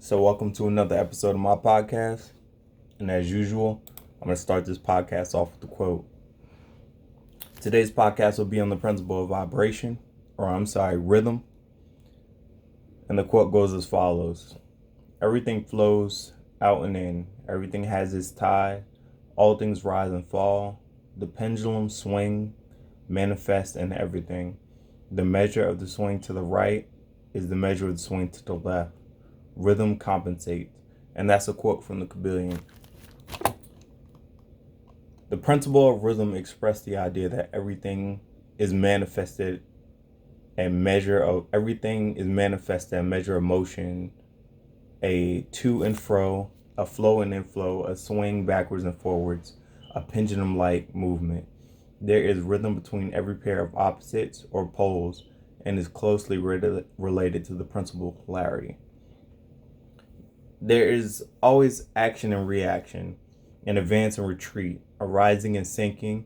So, welcome to another episode of my podcast. And as usual, I'm going to start this podcast off with a quote. Today's podcast will be on the principle of rhythm. And the quote goes as follows: Everything flows out and in, everything has its tide, all things rise and fall, the pendulum swing, manifest in everything. The measure of the swing to the right is the measure of the swing to the left. Rhythm compensates. And that's a quote from the Kabbalion. The principle of rhythm expressed the idea that everything is manifested and measure of motion, a to and fro, a flow and inflow, a swing backwards and forwards, a pendulum-like movement. There is rhythm between every pair of opposites or poles and is closely related to the principle of polarity. There is always action and reaction, an advance and retreat, a rising and sinking,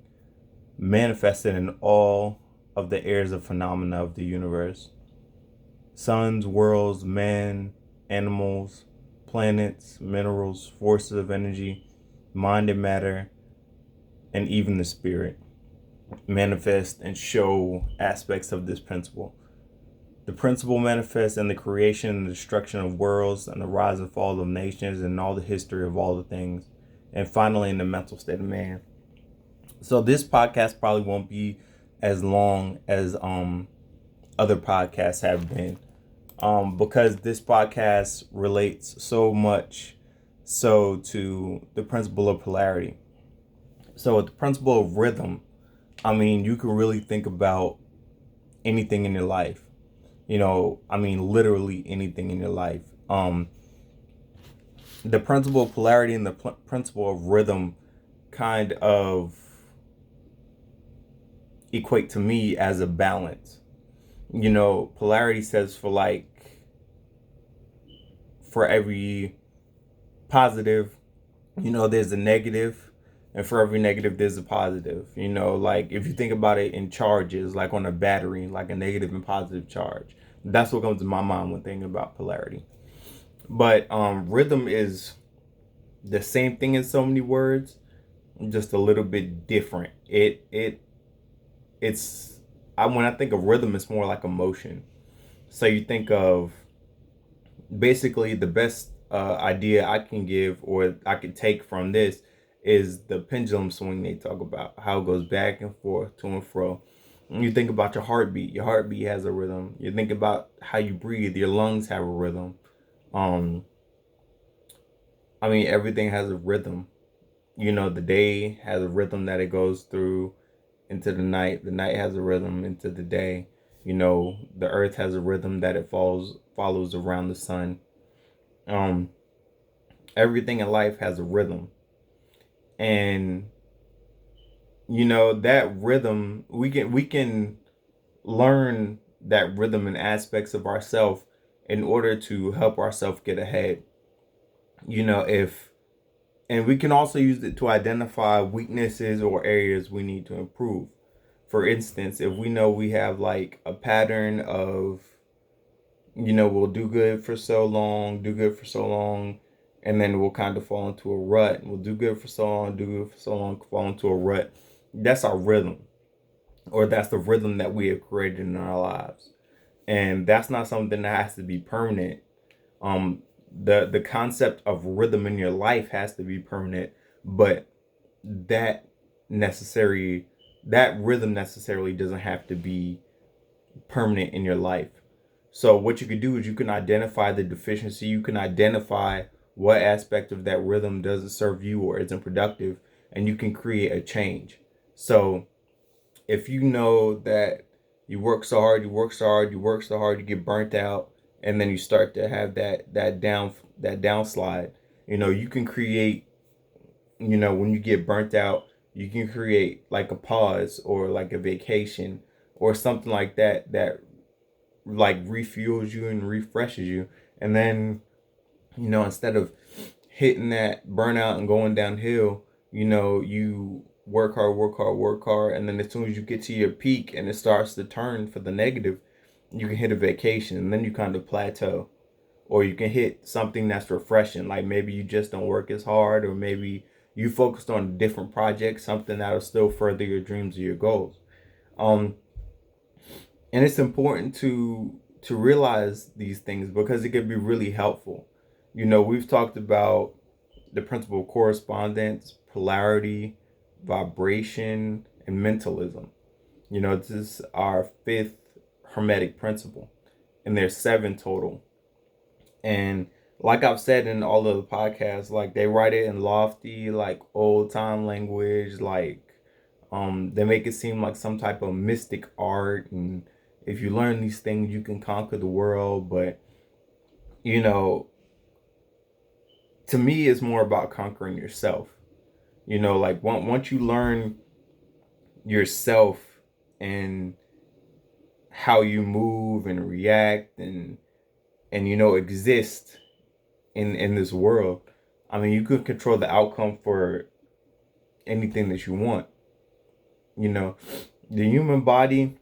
manifested in all of the airs of phenomena of the universe. Suns, worlds, man, animals, planets, minerals, forces of energy, mind and matter, and even the spirit manifest and show aspects of this principle. The principle manifests in the creation and destruction of worlds and the rise and fall of nations and all the history of all the things. And finally, in the mental state of man. So this podcast probably won't be as long as other podcasts have been, because this podcast relates so much so to the principle of polarity. So with the principle of rhythm, you can really think about anything in your life. Literally anything in your life. The principle of polarity and the principle of rhythm kind of equate to me as a balance. Polarity says for every positive, there's a negative, and for every negative there's a positive. Like if you think about it in charges, like on a battery, like a negative and positive charge. That's what comes to my mind when thinking about polarity. But rhythm is the same thing in so many words, just a little bit different. It's when I think of rhythm, it's more like emotion. So you think of basically the best idea I can give or I could take from this is the pendulum swing they talk about, how it goes back and forth, to and fro. You think about your heartbeat has a rhythm. You think about how you breathe, your lungs have a rhythm. Everything has a rhythm. The day has a rhythm that it goes through into the night. The night has a rhythm into the day. The earth has a rhythm that it follows around the sun. Everything in life has a rhythm. And that rhythm, we can learn that rhythm and aspects of ourselves in order to help ourselves get ahead. And we can also use it to identify weaknesses or areas we need to improve. For instance, if we know we have like a pattern of, we'll do good for so long, and then we'll kind of fall into a rut. We'll do good for so long, fall into a rut. That's our rhythm, or that's the rhythm that we have created in our lives. And that's not something that has to be permanent. The concept of rhythm in your life has to be permanent, but that rhythm necessarily doesn't have to be permanent in your life. So what you can do is you can identify the deficiency. You can identify what aspect of that rhythm doesn't serve you or isn't productive, and you can create a change. So if you know that you work so hard, you get burnt out, and then you start to have that downslide, you can create, when you get burnt out, you can create like a pause or like a vacation or something like that like refuels you and refreshes you. And then, instead of hitting that burnout and going downhill, you work hard, and then as soon as you get to your peak and it starts to turn for the negative, you can hit a vacation, and then you kind of plateau. or you can hit something that's refreshing. Like maybe you just don't work as hard, or maybe you focused on a different project, something that'll still further your dreams or your goals. Um, and it's important to realize these things because it could be really helpful. We've talked about the principle of correspondence, polarity, vibration, and mentalism. This is our fifth hermetic principle, and there's seven total. And like I've said in all of the podcasts, like they write it in lofty, like old time language, like they make it seem like some type of mystic art, and if you learn these things you can conquer the world. But you know to me it's more about conquering yourself. Like once you learn yourself and how you move and react and exist in this world, I mean, you could control the outcome for anything that you want. The human body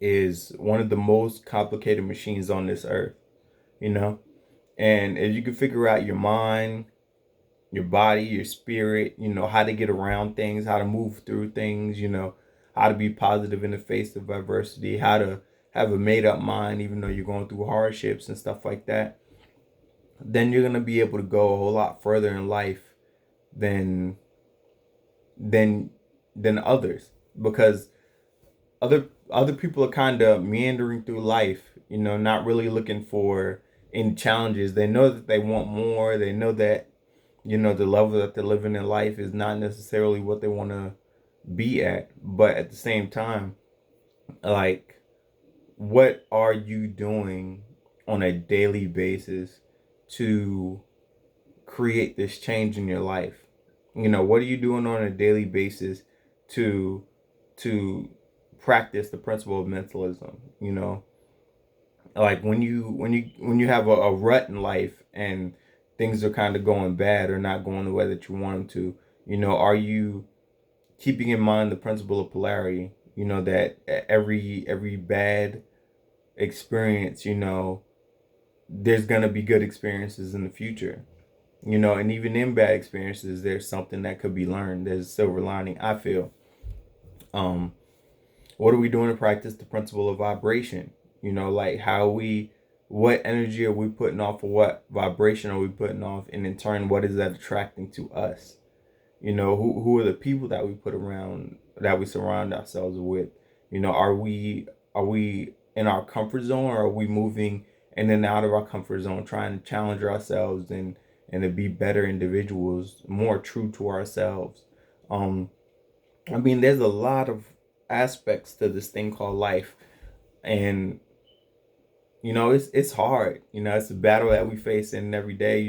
is one of the most complicated machines on this earth. you know and if you can figure out your mind, your body, your spirit, how to get around things, how to move through things, how to be positive in the face of adversity, how to have a made up mind even though you're going through hardships and stuff like that, then you're going to be able to go a whole lot further in life than than than others, because other people are kind of meandering through life, not really looking for any challenges. They know that they want more. They know that the level that they're living in life is not necessarily what they want to be at. But at the same time, like, what are you doing on a daily basis to create this change in your life? What are you doing on a daily basis to to practice the principle of mentalism? Like when you have a rut in life and things are kind of going bad or not going the way that you want them to, are you keeping in mind the principle of polarity? That every bad experience, there's gonna be good experiences in the future. And even in bad experiences, there's something that could be learned. There's a silver lining, I feel. Um, what are we doing to practice the principle of vibration? Like what energy are we putting off, or what vibration are we putting off, and in turn, what is that attracting to us? Who are the people that we put around, that we surround ourselves with? Are we in our comfort zone, or are we moving in and out of our comfort zone, trying to challenge ourselves and to be better individuals, more true to ourselves? I mean, there's a lot of aspects to this thing called life, and it's hard. It's a battle that we face in every day.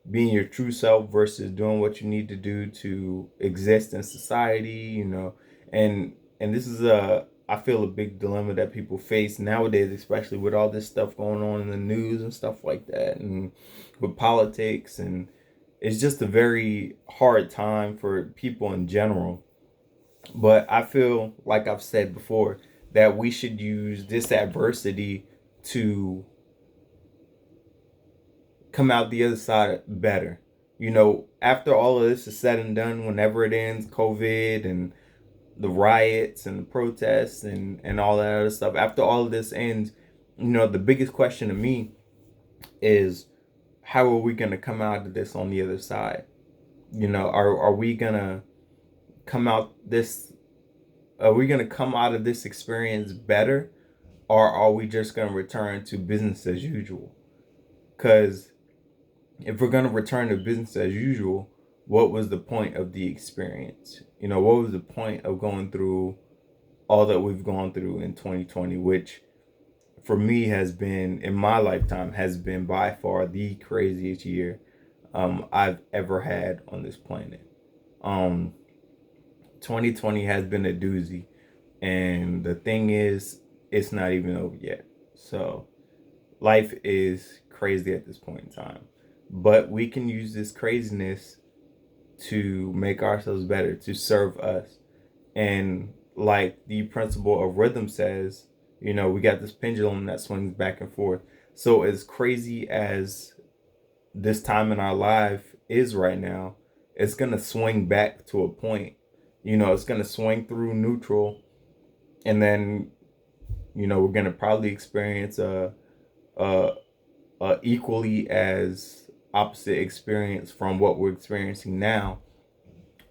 Being your true self versus doing what you need to do to exist in society. And this is I feel a big dilemma that people face nowadays, especially with all this stuff going on in the news and stuff like that, and with politics. And it's just a very hard time for people in general. But I feel like I've said before that we should use this adversity to come out the other side better. After all of this is said and done, whenever it ends, COVID and the riots and the protests and all that other stuff, after all of this ends, the biggest question to me is, how are we going to come out of this on the other side? Are we going to come out this are we going to come out of this experience better, or are we just going to return to business as usual? Because if we're going to return to business as usual, what was the point of the experience? What was the point of going through all that we've gone through in 2020, which for me has been, in my lifetime, has been by far the craziest year I've ever had on this planet. 2020 has been a doozy, and the thing is, it's not even over yet. So life is crazy at this point in time, but we can use this craziness to make ourselves better, to serve us. And like the principle of rhythm says, we got this pendulum that swings back and forth. So as crazy as this time in our life is right now, it's gonna swing back to a point. It's gonna swing through neutral, and then we're gonna probably experience a, a equally as opposite experience from what we're experiencing now,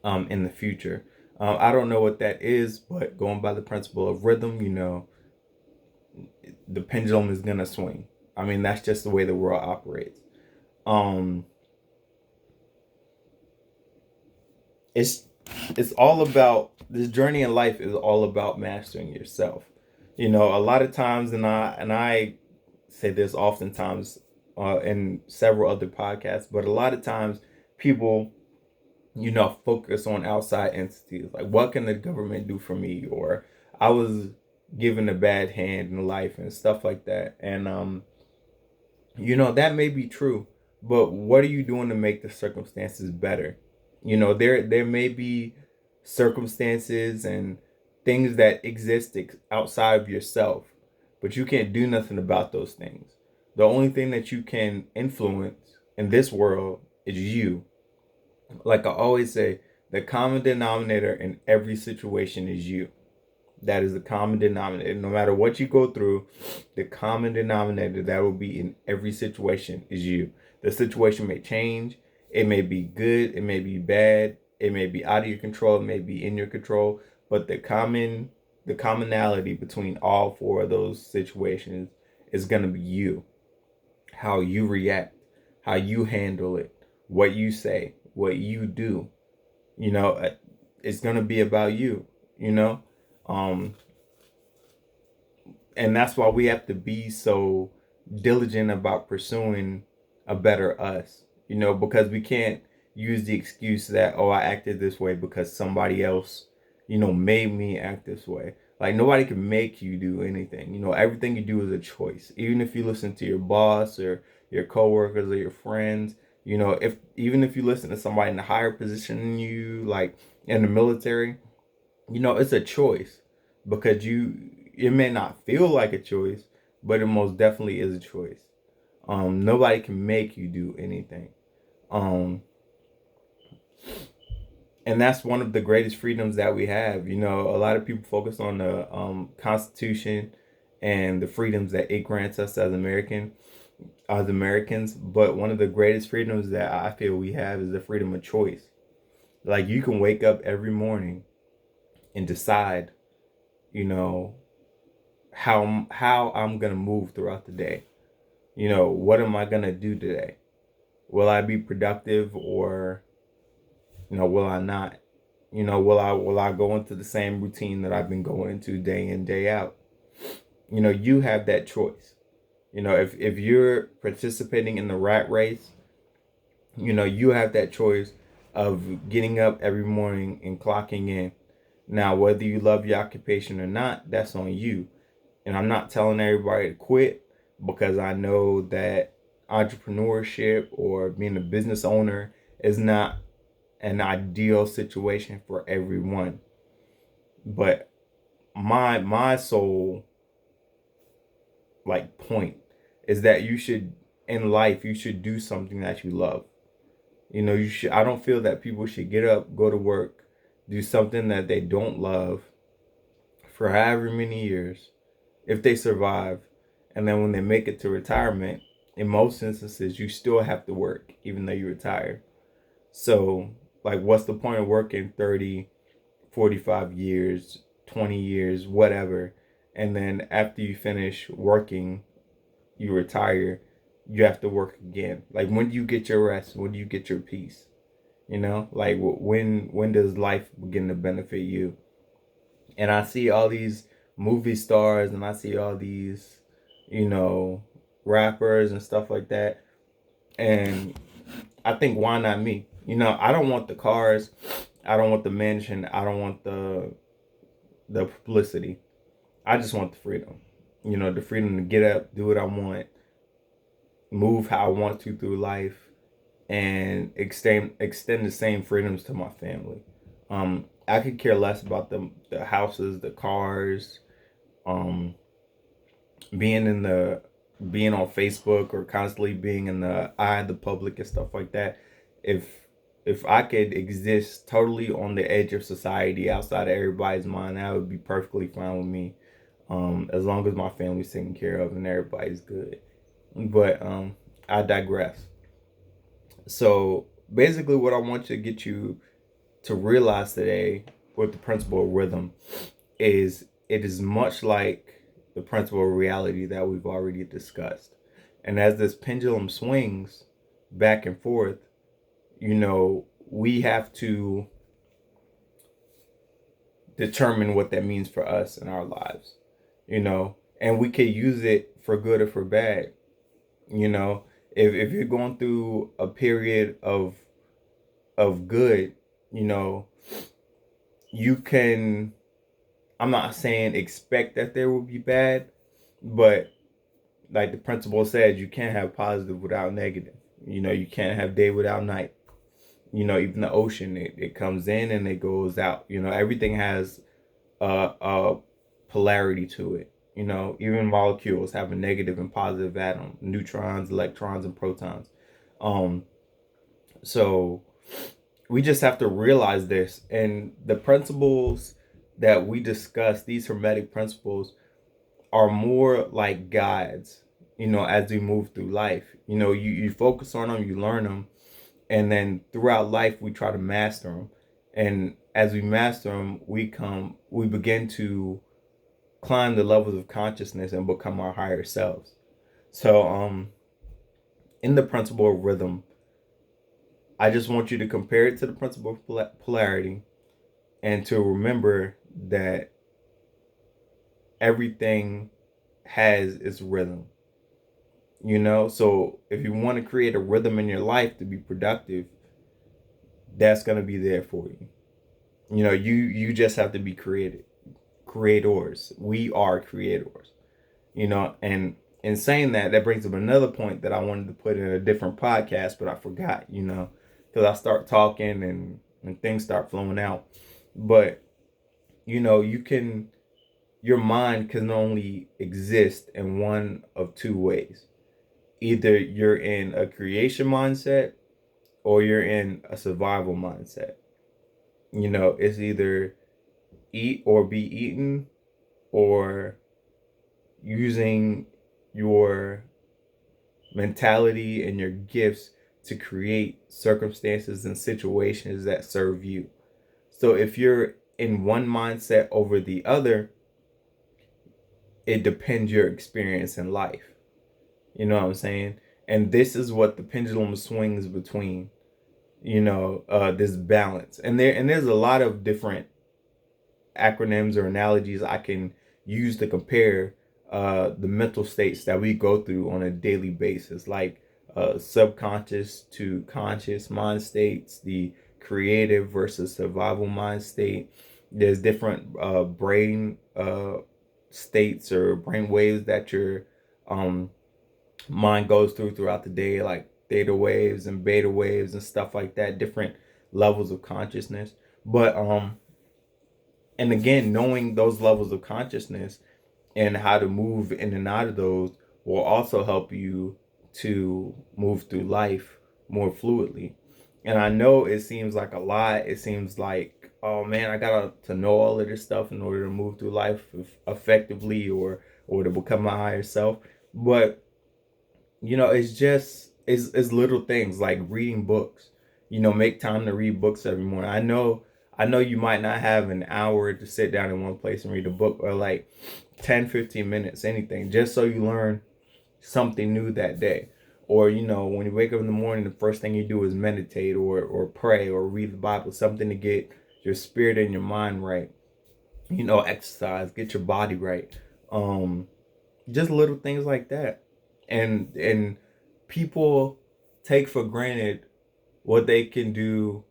in the future. I don't know what that is, but going by the principle of rhythm, the pendulum is gonna swing. I mean, that's just the way the world operates. Um, it's it's all about this journey in life is all about mastering yourself. A lot of times, and I say this oftentimes in several other podcasts, but a lot of times people focus on outside entities. Like, what can the government do for me? Or I was given a bad hand in life and stuff like that. And, that may be true, but what are you doing to make the circumstances better? There may be circumstances and things that exist outside of yourself, but you can't do nothing about those things. The only thing that you can influence in this world is you. Like I always say, the common denominator in every situation is you. That is the common denominator. No matter what you go through, the common denominator that will be in every situation is you. The situation may change. It may be good. It may be bad. It may be out of your control. It may be in your control. But the commonality between all four of those situations is going to be you. How you react, how you handle it, what you say, what you do. It's going to be about you, you know? Um, and that's why we have to be so diligent about pursuing a better us, because we can't use the excuse that, oh, I acted this way because somebody else, made me act this way. Like, nobody can make you do anything. Everything you do is a choice. Even if you listen to your boss or your coworkers or your friends, if even if you listen to somebody in a higher position than you, like in the military, it's a choice, because it may not feel like a choice, but it most definitely is a choice. Nobody can make you do anything. Um, and that's one of the greatest freedoms that we have. A lot of people focus on the Constitution and the freedoms that it grants us as Americans, but one of the greatest freedoms that I feel we have is the freedom of choice. Like, you can wake up every morning and decide, you know, how I'm gonna move throughout the day. What am I gonna do today? Will I be productive, or will I not? Will I go into the same routine that I've been going into day in, day out? You have that choice. If you're participating in the rat race, you have that choice of getting up every morning and clocking in. Now, whether you love your occupation or not, that's on you. And I'm not telling everybody to quit, because I know that entrepreneurship or being a business owner is not an ideal situation for everyone. But my sole, like, point is that in life you should do something that you love. You should I don't feel that people should get up, go to work, do something that they don't love for however many years, if they survive, and then when they make it to retirement, in most instances you still have to work even though you're retired. So, like, what's the point of working 30, 45 years, 20 years, whatever, and then after you finish working, you retire, you have to work again? Like, when do you get your rest? When do you get your peace? Like, when does life begin to benefit you? And I see all these movie stars, and I see all these, you know, rappers and stuff like that, and I think, why not me? I don't want the cars, I don't want the mansion, I don't want the publicity. I just want the freedom. The freedom to get up, do what I want, move how I want to through life, and extend the same freedoms to my family. I could care less about the houses, the cars, um, being in the being on Facebook or constantly being in the eye of the public and stuff like that. If I could exist totally on the edge of society, outside of everybody's mind, that would be perfectly fine with me. As long as my family's taken care of and everybody's good. But I digress. So basically, what I want to get you to realize today with the principle of rhythm is it is much like the principle of reality that we've already discussed. And as this pendulum swings back and forth, we have to determine what that means for us in our lives, and we could use it for good or for bad. You know, if you're going through a period of good, you know, you can, I'm not saying expect that there will be bad, but like the principle says, you can't have positive without negative. You can't have day without night. Even the ocean, it comes in and it goes out. Everything has a polarity to it. Even molecules have a negative and positive atom, neutrons, electrons, and protons. Um, so we just have to realize this, and the principles that we discuss, these hermetic principles, are more like guides. As we move through life, you focus on them, you learn them, and then throughout life we try to master them. And as we master them, we begin to climb the levels of consciousness and become our higher selves. So in the principle of rhythm, I just want you to compare it to the principle of polarity, and to remember that everything has its rhythm. So if you want to create a rhythm in your life to be productive, that's going to be there for you. You just have to be creators. We are creators. And in saying that, that brings up another point that I wanted to put in a different podcast, but I forgot, because I start talking and things start flowing out. But your mind can only exist in one of two ways. Either you're in a creation mindset or you're in a survival mindset. It's either eat or be eaten, or using your mentality and your gifts to create circumstances and situations that serve you. So if you're in one mindset over the other, it depends your experience in life. You know what I'm saying? And this is what the pendulum swings between, this balance. And there's a lot of different acronyms or analogies I can use to compare the mental states that we go through on a daily basis, like subconscious to conscious mind states, the creative versus survival mind state. There's different brain states or brain waves that your mind goes throughout the day, like theta waves and beta waves and stuff like that, different levels of consciousness. But and again, knowing those levels of consciousness and how to move in and out of those will also help you to move through life more fluidly. And I know it seems like a lot. It seems like, oh man, I got to know all of this stuff in order to move through life effectively, or to become my higher self. But it's just it's little things like reading books. Make time to read books every morning. I know you might not have an hour to sit down in one place and read a book, or like 10-15 minutes, anything, just so you learn something new that day. Or when you wake up in the morning, the first thing you do is meditate or pray or read the Bible, something to get your spirit and your mind right. Exercise, get your body right. Just little things like that. And people take for granted what they can do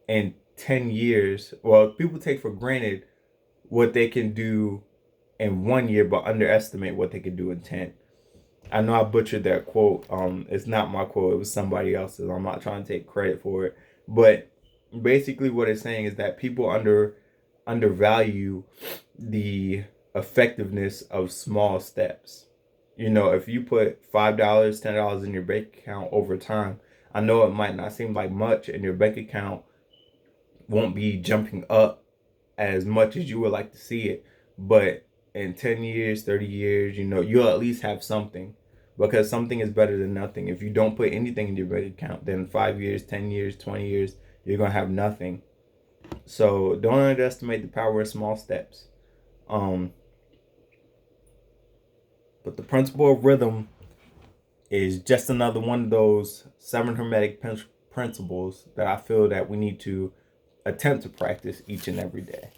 in 10 years. Well, people take for granted what they can do in 1 year, but underestimate what they can do in 10. I know I butchered that quote. It's not my quote, it was somebody else's. I'm not trying to take credit for it. But basically what it's saying is that people undervalue the effectiveness of small steps. You know, if you put $5, $10 in your bank account over time, I know it might not seem like much, and your bank account won't be jumping up as much as you would like to see it. But in 10 years, 30 years, you know, you'll at least have something, because something is better than nothing. If you don't put anything in your bank account, then 5 years, 10 years, 20 years, you're going to have nothing. So don't underestimate the power of small steps. Um, but the principle of rhythm is just another one of those seven hermetic principles that I feel that we need to attempt to practice each and every day.